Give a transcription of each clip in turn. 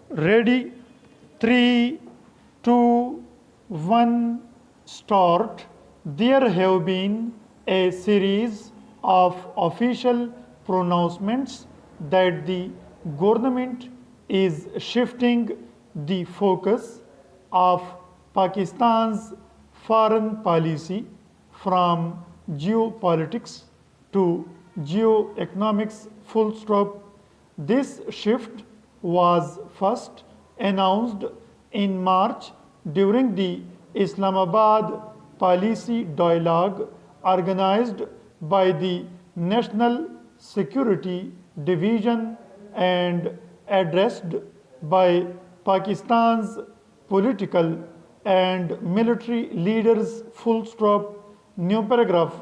Ready? 3, 2, 1, start. There have been a series of official pronouncements that the government is shifting the focus of Pakistan's foreign policy from geopolitics to geoeconomics full stop. This shift was first announced in March during the Islamabad Policy Dialogue organized by the National Security Division and addressed by Pakistan's political and military leaders full stop. New paragraph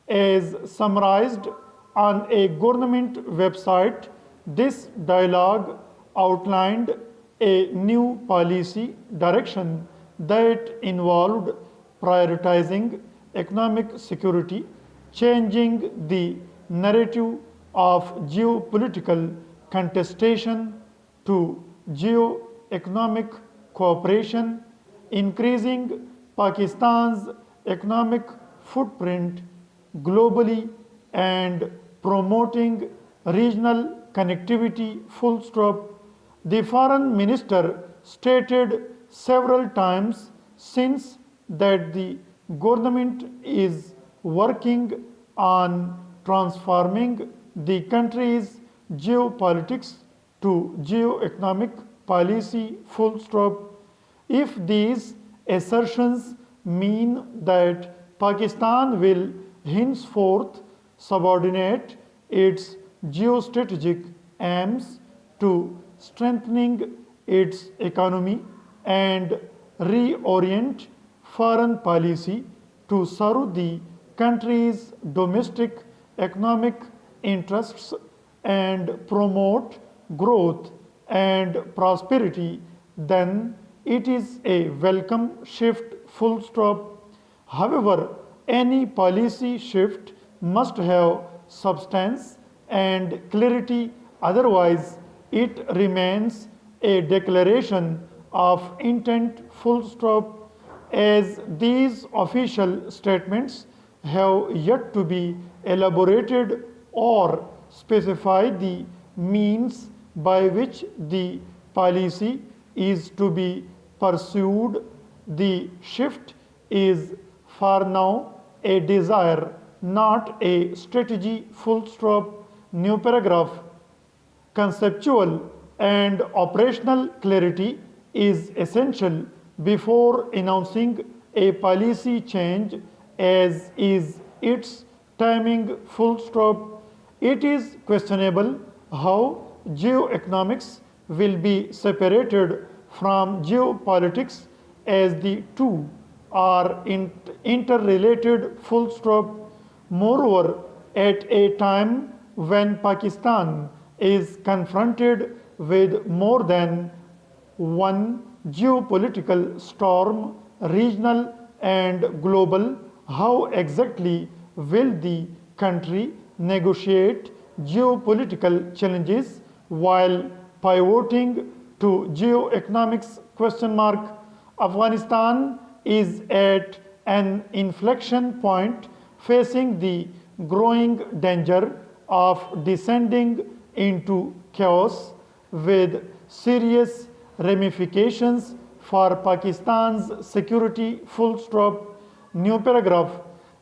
as summarized on a government website. This dialogue outlined a new policy direction that involved prioritizing economic security, changing the narrative of geopolitical contestation to geo-economic cooperation, increasing Pakistan's economic footprint globally and promoting regional connectivity full stop. The foreign minister stated several times since that the government is working on transforming the country's geopolitics to geoeconomic policy full stop. If these assertions mean that Pakistan will henceforth subordinate its geostrategic aims to strengthening its economy and reorient foreign policy to serve the country's domestic economic interests and promote growth and prosperity, then it is a welcome shift full stop. However, any policy shift must have substance and clarity, otherwise it remains a declaration of intent full stop. As these official statements have yet to be elaborated or specify the means by which the policy is to be pursued, the shift is for now a desire, not a strategy full stop. New paragraph. Conceptual and operational clarity is essential before announcing a policy change, as is its timing full stop. It is questionable how geoeconomics will be separated from geopolitics, as the two are interrelated full stop. Moreover, at a time when Pakistan is confronted with more than one geopolitical storm, regional and global, how exactly will the country negotiate geopolitical challenges while pivoting to geoeconomics question mark? Afghanistan is at an inflection point, facing the growing danger of descending into chaos with serious ramifications for Pakistan's security full stop. New paragraph.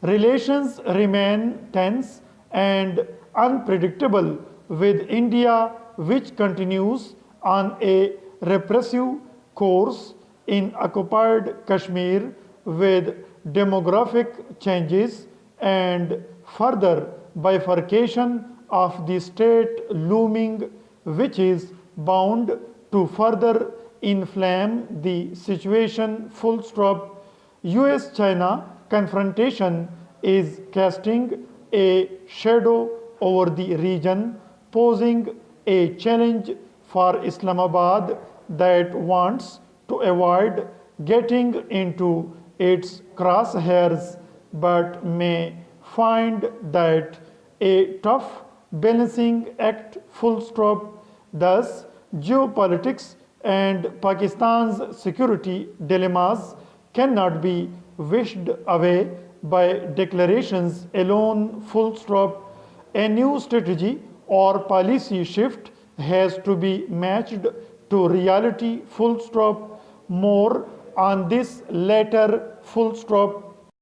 Relations remain tense and unpredictable with India, which continues on a repressive course in occupied Kashmir with demographic changes and further bifurcation of the state looming, which is bound to further inflame the situation full stop. US China confrontation is casting a shadow over the region, posing a challenge for Islamabad that wants to avoid getting into its crosshairs but may find that a tough balancing act full stop. Thus, geopolitics and Pakistan's security dilemmas cannot be wished away by declarations alone, full stop. A new strategy or policy shift has to be matched to reality, full stop. More on this later, full stop.